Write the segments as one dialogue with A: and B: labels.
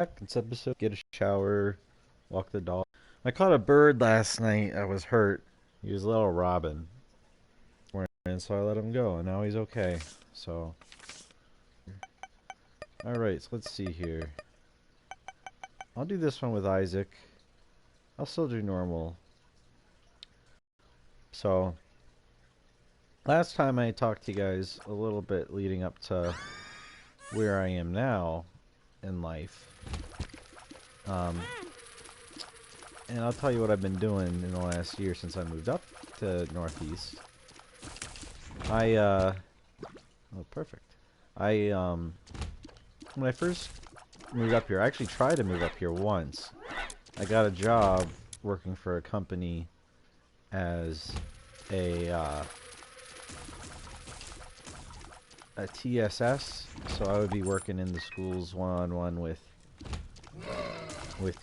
A: This episode, get a shower, walk the dog. I caught a bird last night. I was hurt. He was a little robin, and so I let him go, and now he's okay. So, all right. So let's see here. I'll do this one with Isaac. I'll still do normal. So, last time I talked to you guys a little bit leading up to where I am now in life. Um, and I'll tell you what I've been doing in the last year since I moved up to Northeast. Oh, perfect. When I first moved up here, I actually tried to move up here once. I got a job working for a company as a, uh, a TSS, so I would be working in the schools one-on-one with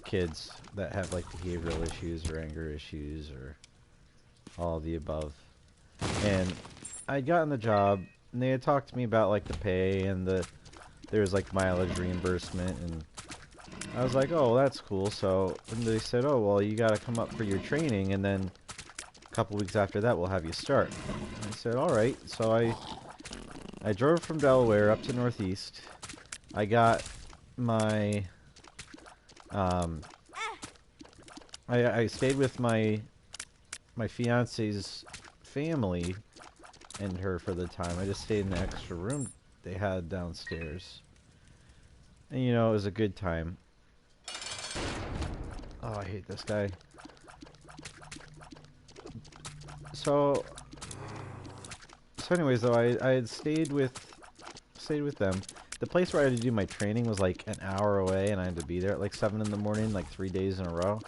A: kids that have like behavioral issues or anger issues or all of the above. And I'd gotten the job, and they had talked to me about like the pay and there was like mileage reimbursement, and I was like, oh, that's cool. So and they said, oh, well, you got to come up for your training, and then a couple weeks after that, we'll have you start. And I said, all right. So I drove from Delaware up to Northeast. I got my um, I stayed with my fiance's family and her for the time. I just stayed in the extra room they had downstairs. And you know, it was a good time. Oh, I hate this guy. So anyways though, I had stayed with them. The place where I had to do my training was like an hour away, and I had to be there at like 7 in the morning, like 3 days in a row.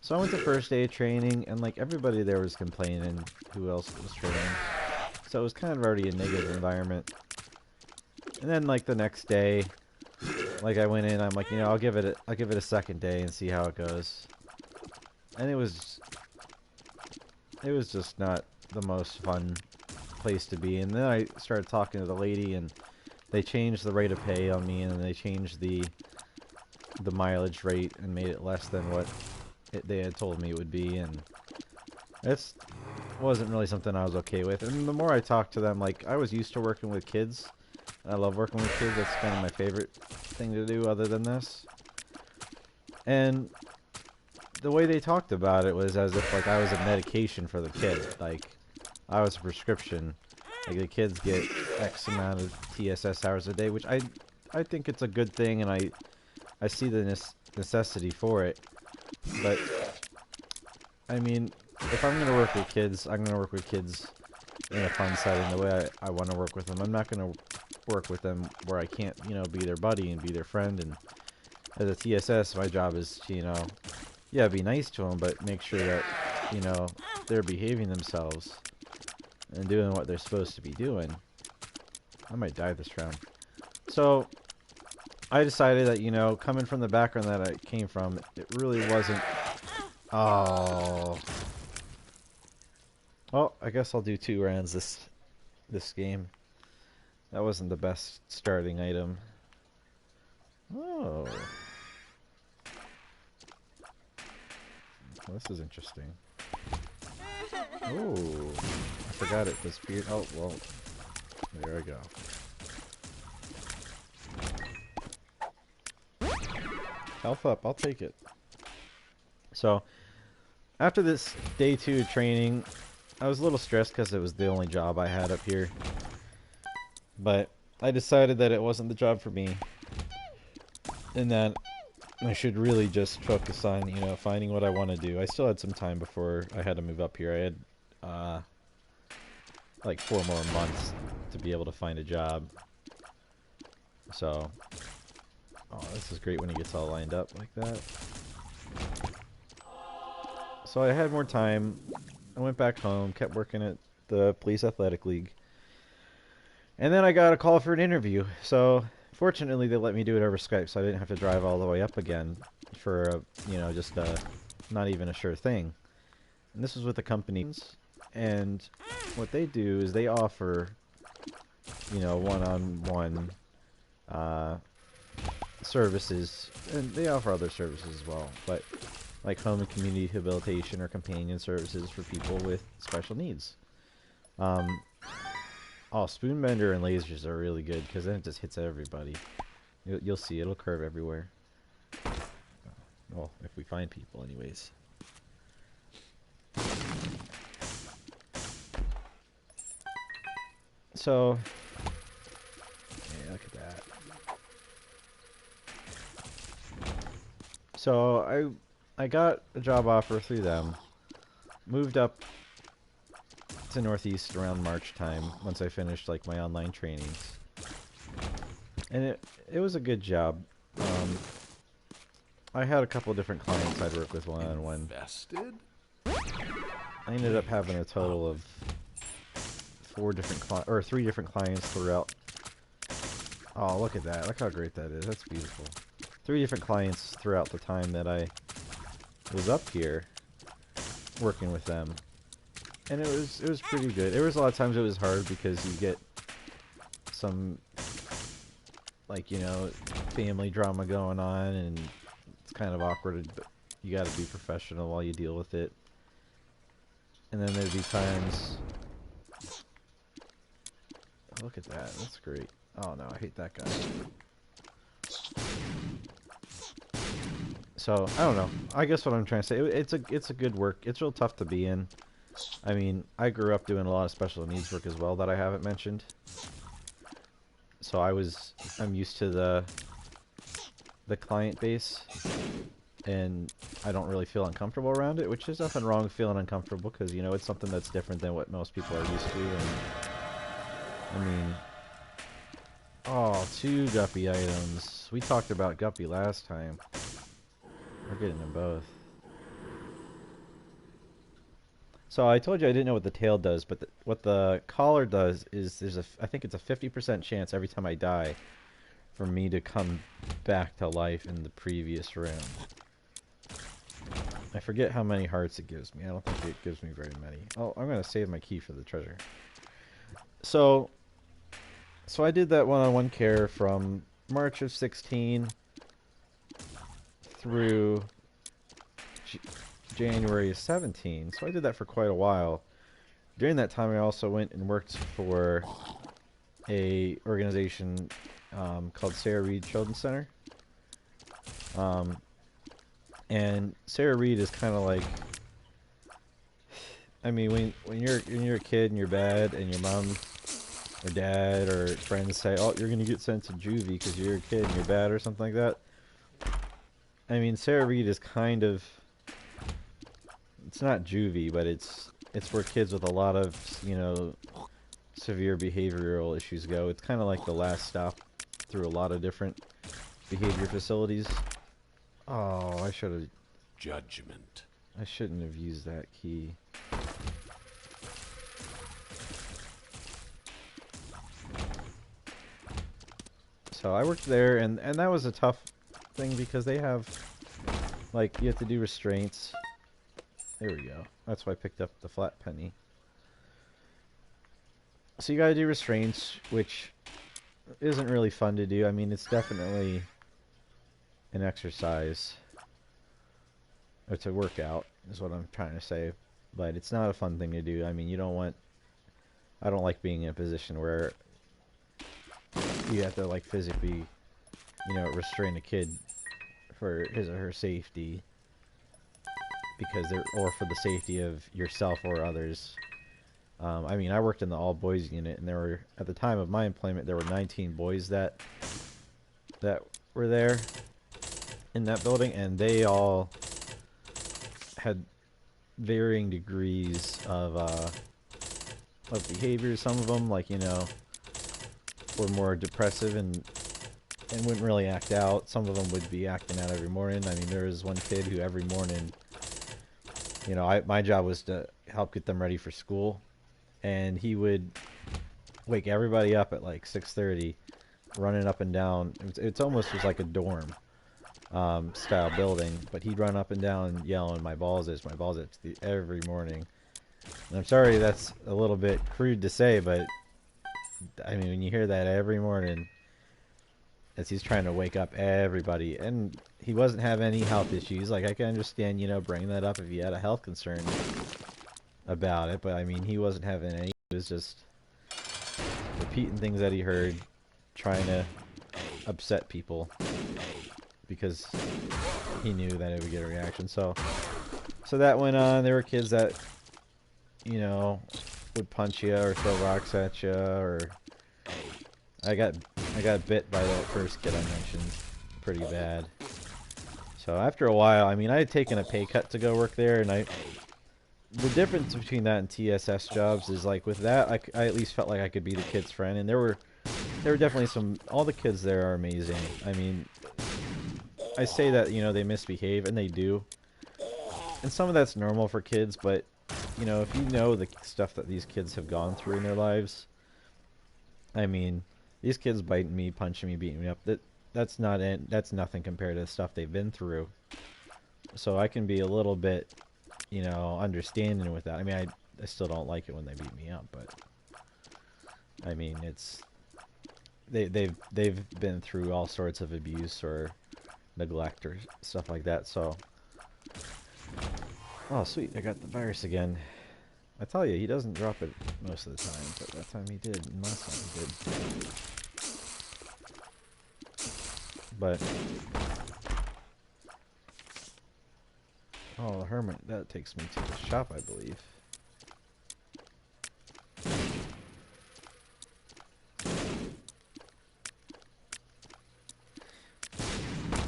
A: So I went the first day of training, and like everybody there was complaining who else was training. So it was kind of already a negative environment. And then like the next day, like I went in, I'm like, you know, I'll give it a second day and see how it goes. And it was just not the most fun place to be. And then I started talking to the lady, and they changed the rate of pay on me, and they changed the mileage rate and made it less than what they had told me it would be, and it wasn't really something I was okay with. And the more I talked to them, like, I was used to working with kids. I love working with kids. That's kind of my favorite thing to do other than this. And the way they talked about it was as if like I was a medication for the kid. Like I was a prescription. Like the kids get X amount of TSS hours a day, which I think it's a good thing, and I see the necessity for it. But I mean, if I'm gonna work with kids, I'm gonna work with kids in a fun setting, the way I want to work with them. I'm not gonna work with them where I can't, you know, be their buddy and be their friend. And as a TSS, my job is to, you know, yeah, be nice to them, but make sure that, you know, they're behaving themselves and doing what they're supposed to be doing. I might die this round. So I decided that, you know, coming from the background that I came from, it really wasn't. Oh. Well, I guess I'll do 2 rounds this game. That wasn't the best starting item. Oh. Well, this is interesting. Oh. I forgot it was spear. Oh, well. There I go. Health up. I'll take it. So, after this day 2 of training, I was a little stressed because it was the only job I had up here. But I decided that it wasn't the job for me, and that I should really just focus on, you know, finding what I want to do. I still had some time before I had to move up here. I had like 4 more months to be able to find a job. So, oh, this is great when he gets all lined up like that. So I had more time. I went back home, kept working at the Police Athletic League. And then I got a call for an interview. So fortunately they let me do it over Skype, so I didn't have to drive all the way up again for a, you know, just a not even a sure thing. And this was with the company, and what they do is they offer, you know, one-on-one services, and they offer other services as well, but like home and community rehabilitation or companion services for people with special needs. Um, oh, spoon bender and lasers are really good because then it just hits everybody. You'll see it'll curve everywhere. Well, if we find people, anyways. So, yeah, look at that. So I got a job offer through them. Moved up to Northeast around March time once I finished like my online trainings, and it was a good job. I had a couple different clients I'd work with one-on-one.
B: Invested?
A: I ended up having a total of 3 different clients throughout. Oh, look at that! Look how great that is. That's beautiful. 3 different clients throughout the time that I was up here working with them, and it was pretty good. There was a lot of times it was hard because you get some, like, you know, family drama going on, and it's kind of awkward, but you got to be professional while you deal with it. And then there'd be times. Oh, look at that! That's great. Oh no, I hate that guy. So I don't know. I guess what I'm trying to say, it's a good work. It's real tough to be in. I mean, I grew up doing a lot of special needs work as well that I haven't mentioned. So I'm used to the client base, and I don't really feel uncomfortable around it, which is nothing wrong with feeling uncomfortable because, you know, it's something that's different than what most people are used to. And I mean, oh, 2 guppy items. We talked about guppy last time. We're getting them both. So I told you I didn't know what the tail does, but what the collar does is I think it's a 50% chance every time I die for me to come back to life in the previous round. I forget how many hearts it gives me. I don't think it gives me very many. Oh, I'm gonna save my key for the treasure. So I did that one-on-one care from March of 16 through January of 17. So I did that for quite a while. During that time, I also went and worked for a organization called Sarah Reed Children's Center. And Sarah Reed is kind of like, I mean, when you're a kid and you're bad, and your mom or dad or friends say, "Oh, you're gonna get sent to juvie because you're a kid and you're bad," or something like that. I mean, Sarah Reed is kind of, it's not juvie, but it's where kids with a lot of, you know, severe behavioral issues go. It's kind of like the last stop through a lot of different behavior facilities. Oh, I shouldn't have used that key. So I worked there, and that was a tough thing because they have, like, you have to do restraints. There we go. That's why I picked up the flat penny. So you gotta do restraints, which isn't really fun to do. I mean, it's definitely an exercise. It's a workout, is what I'm trying to say. But it's not a fun thing to do. I mean, you don't want... I don't like being in a position where you have to, like, physically, you know, restrain a kid for his or her safety, because or for the safety of yourself or others. I mean, I worked in the all-boys unit, and there were, at the time of my employment, there were 19 boys that were there in that building, and they all had varying degrees of behavior. Some of them, like, you know, were more depressive and wouldn't really act out. Some of them would be acting out every morning. I mean, there was one kid who every morning, you know, my job was to help get them ready for school, and he would wake everybody up at like 6:30, running up and down. It's almost was like a dorm style building, but he'd run up and down yelling, my balls is," every morning. And I'm sorry that's a little bit crude to say, but I mean, when you hear that every morning, as he's trying to wake up everybody. And he wasn't having any health issues. Like, I can understand, you know, bringing that up if he had a health concern about it. But, I mean, he wasn't having any. He was just repeating things that he heard, trying to upset people because he knew that it would get a reaction. So that went on. There were kids that, you know, would punch you or throw rocks at you, or I got bit by that first kid I mentioned pretty bad. So after a while, I mean, I had taken a pay cut to go work there, and the difference between that and TSS jobs is, like, with that, I at least felt like I could be the kid's friend, and there were definitely all the kids there are amazing. I mean, I say that, you know, they misbehave, and they do. And some of that's normal for kids, but, you know, if you know the stuff that these kids have gone through in their lives, I mean, these kids biting me, punching me, beating me up, that's nothing compared to the stuff they've been through. So I can be a little bit, you know, understanding with that. I mean, I still don't like it when they beat me up, but I mean, they've been through all sorts of abuse or neglect or stuff like that. So, oh sweet, I got the virus again. I tell you, he doesn't drop it most of the time, but that time he did, and last time he did. But oh, the hermit, that takes me to the shop, I believe.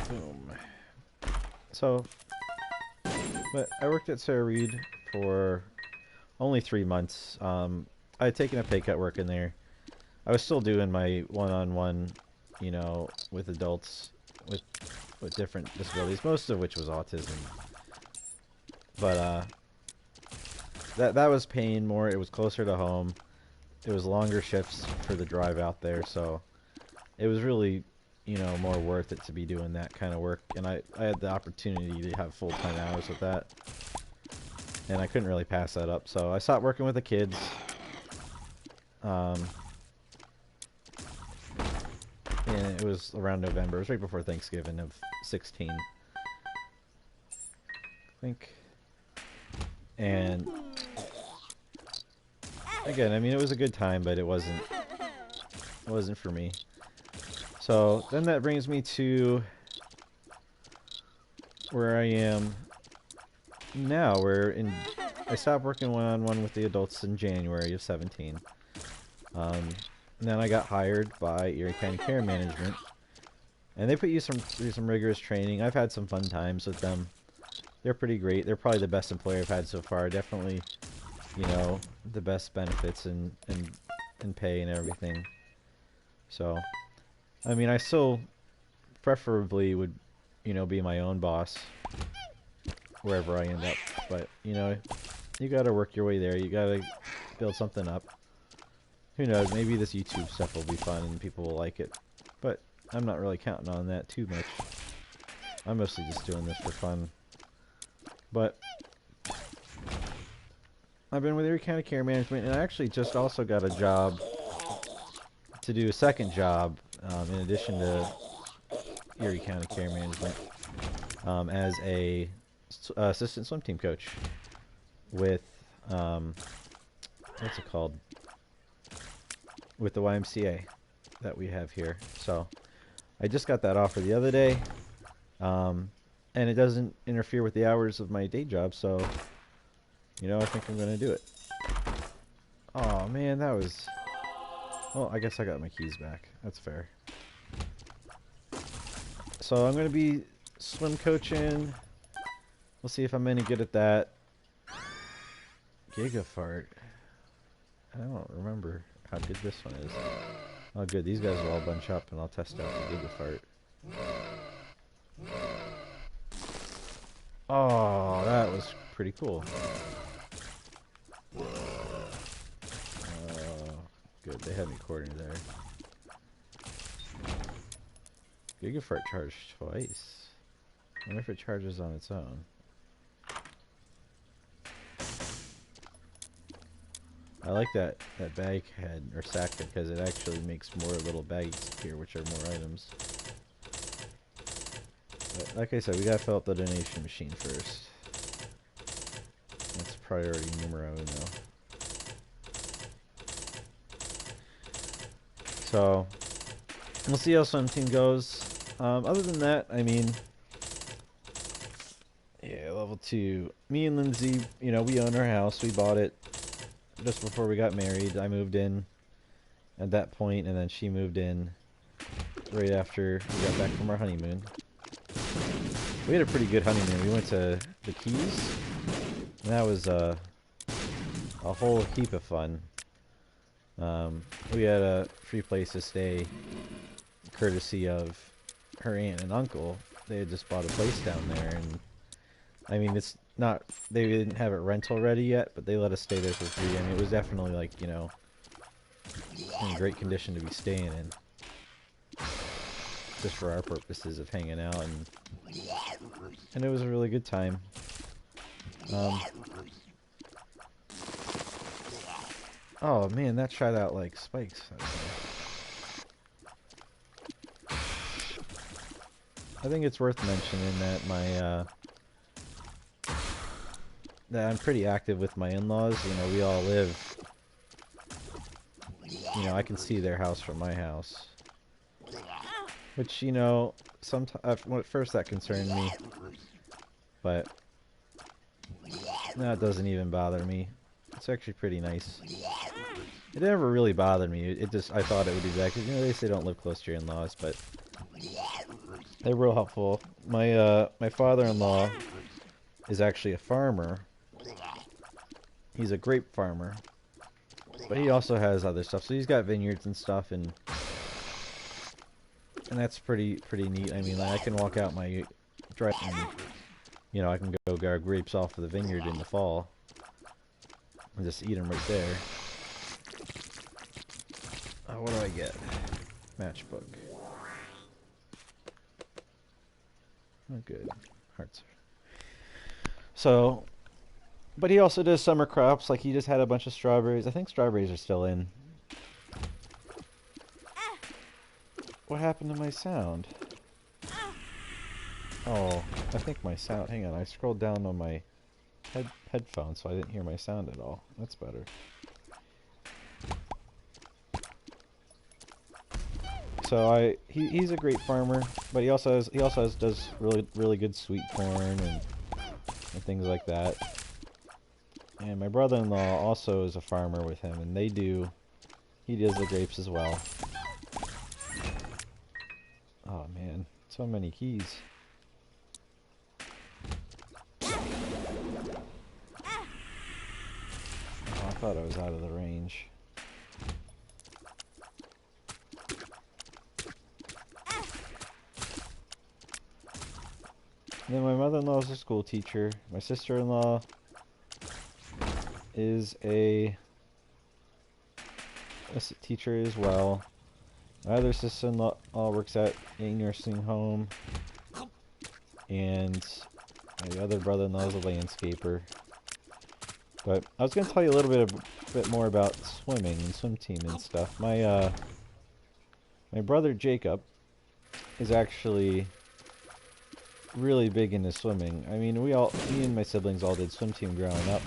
A: Boom. So, but I worked at Sarah Reed for only 3 months. I had taken a pay cut working there. I was still doing my one-on-one, you know, with adults with different disabilities, most of which was autism. But that was paying more. It was closer to home. It was longer shifts for the drive out there, so it was really, you know, more worth it to be doing that kind of work. And I had the opportunity to have full-time hours with that, and I couldn't really pass that up. So I stopped working with the kids. And it was around November. It was right before Thanksgiving of 16, I think. And again, I mean, it was a good time, but it wasn't for me. So then that brings me to where I am now, where I stopped working one-on-one with the adults in January of 17. And then I got hired by Erie County Care Management, and they put you through some rigorous training. I've had some fun times with them. They're pretty great. They're probably the best employer I've had so far. Definitely, you know, the best benefits and pay and everything. So, I mean, I still preferably would, you know, be my own boss wherever I end up. But, you know, you gotta work your way there. You gotta build something up. Who knows, maybe this YouTube stuff will be fun and people will like it. But I'm not really counting on that too much. I'm mostly just doing this for fun. But I've been with Erie County Care Management, and I actually just also got a job to do a second job in addition to Erie County Care Management as a assistant swim team coach with what's it called? With the YMCA that we have here. So I just got that offer the other day, and it doesn't interfere with the hours of my day job, so you know, I think I'm gonna do it. Oh man, that was, well, I guess I got my keys back. That's fair. So I'm gonna be swim coaching. We'll see if I'm any good at that. Gigafart. I don't remember how good this one is. Oh good, these guys will all bunch up and I'll test out the Gigafart. Oh, that was pretty cool. Good, they had me cornered there. Gigafart charged twice. I wonder if it charges on its own. I like that bag head or sack because it actually makes more little bags here, which are more items. But like I said, we gotta fill up the donation machine first. That's priority numero uno. So, we'll see how Swim Team goes. Other than that, I mean, yeah, level 2. Me and Lindsay, you know, we own our house. We bought it just before we got married. I moved in at that point, and then she moved in right after we got back from our honeymoon. We had a pretty good honeymoon. We went to the Keys, and that was a whole heap of fun. We had a free place to stay, courtesy of her aunt and uncle. They had just bought a place down there, and I mean, it's not, they didn't have it rental ready yet, but they let us stay there for free. I mean, it was definitely, like, you know, in great condition to be staying in, just for our purposes of hanging out, and it was a really good time. Oh man, that shot out like spikes. I think it's worth mentioning that that I'm pretty active with my in-laws. You know, we all live, you know, I can see their house from my house. Which, you know, sometimes, at first that concerned me. But, no, it doesn't even bother me. It's actually pretty nice. It never really bothered me. It just, I thought it would be bad, because, you know, they say don't live close to your in-laws, but they're real helpful. My father-in-law is actually a farmer. He's a grape farmer. But he also has other stuff. So he's got vineyards and stuff, and that's pretty neat. I mean, like, I can walk out my drive and, you know, I can go grab grapes off of the vineyard in the fall and just eat them right there. What do I get? Matchbook. Oh, good. Hearts. So, but he also does summer crops. Like, he just had a bunch of strawberries. I think strawberries are still in. What happened to my sound? Oh, I think my sound... Hang on, I scrolled down on my headphones, so I didn't hear my sound at all. That's better. So he's a great farmer, but he also does really good sweet corn and things like that. And my brother-in-law also is a farmer with him, and he does the grapes as well. Oh man, so many keys. Oh, I thought I was out of the range. And then my mother-in-law is a school teacher. My sister-in-law is a teacher as well. My other sister-in-law works at a nursing home. And my other brother-in-law is a landscaper. But I was going to tell you a little bit more about swimming and swim team and stuff. My brother Jacob is actually really big into swimming. I mean, me and my siblings all did swim team growing up.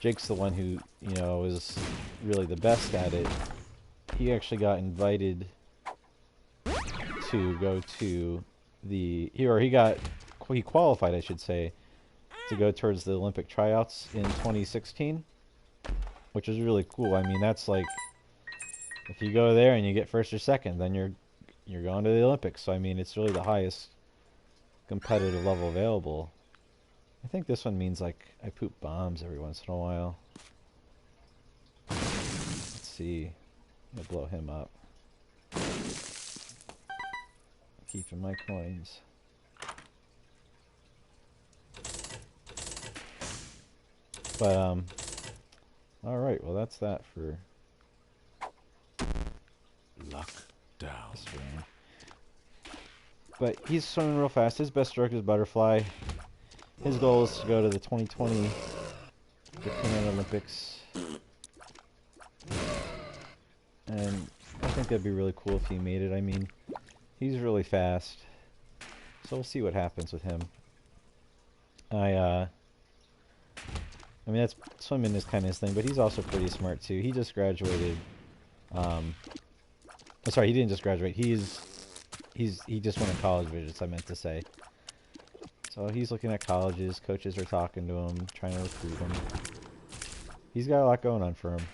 A: Jake's the one who, you know, is really the best at it. He actually got invited to go to he qualified, I should say, to go towards the Olympic tryouts in 2016, which is really cool. I mean, that's like, if you go there and you get first or second, then you're going to the Olympics. So I mean, it's really the highest competitive level available. I think this one means, like, I poop bombs every once in a while. Let's see. I'm gonna blow him up. Keeping my coins. But, alright, well that's that for
B: Luck down.
A: this round. But he's swimming real fast. His best stroke is butterfly. His goal is to go to the 2020 Japan Olympics. And I think that'd be really cool if he made it. I mean, he's really fast. So we'll see what happens with him. I mean, that's swimming is kind of his thing, but he's also pretty smart too. He just graduated. Oh, sorry, he didn't just graduate. He just went to college visits, I meant to say. So he's looking at colleges. Coaches are talking to him, trying to recruit him. He's got a lot going on for him.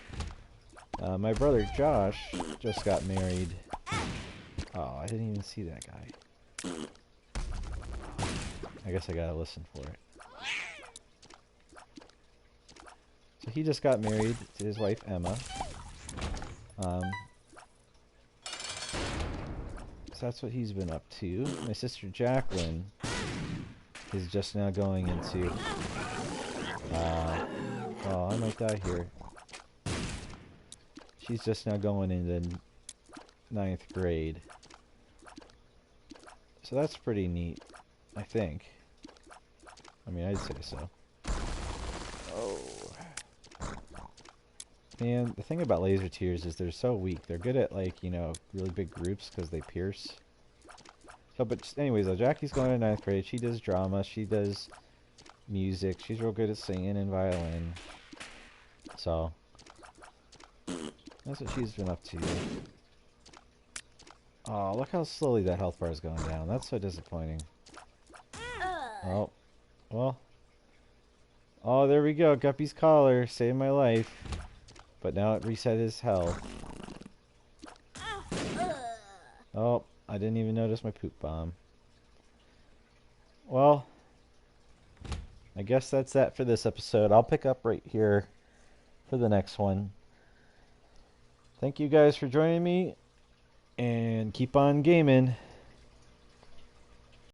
A: My brother Josh just got married. Oh, I didn't even see that guy. I guess I gotta listen for it. So he just got married to his wife Emma. So that's what he's been up to. My sister Jacqueline is just now going into... oh, I might die here. She's just now going into 9th grade. So that's pretty neat, I think. I mean, I'd say so. Oh. And the thing about laser tears is they're so weak. They're good at, like, you know, really big groups because they pierce. So, but just anyways, though, Jackie's going to 9th grade. She does drama. She does music. She's real good at singing and violin. So, that's what she's been up to. Oh, look how slowly that health bar is going down. That's so disappointing. Oh, well. Oh, there we go. Guppy's collar saved my life. But now it reset his health. Oh, I didn't even notice my poop bomb. Well, I guess that's that for this episode. I'll pick up right here for the next one. Thank you guys for joining me, and keep on gaming.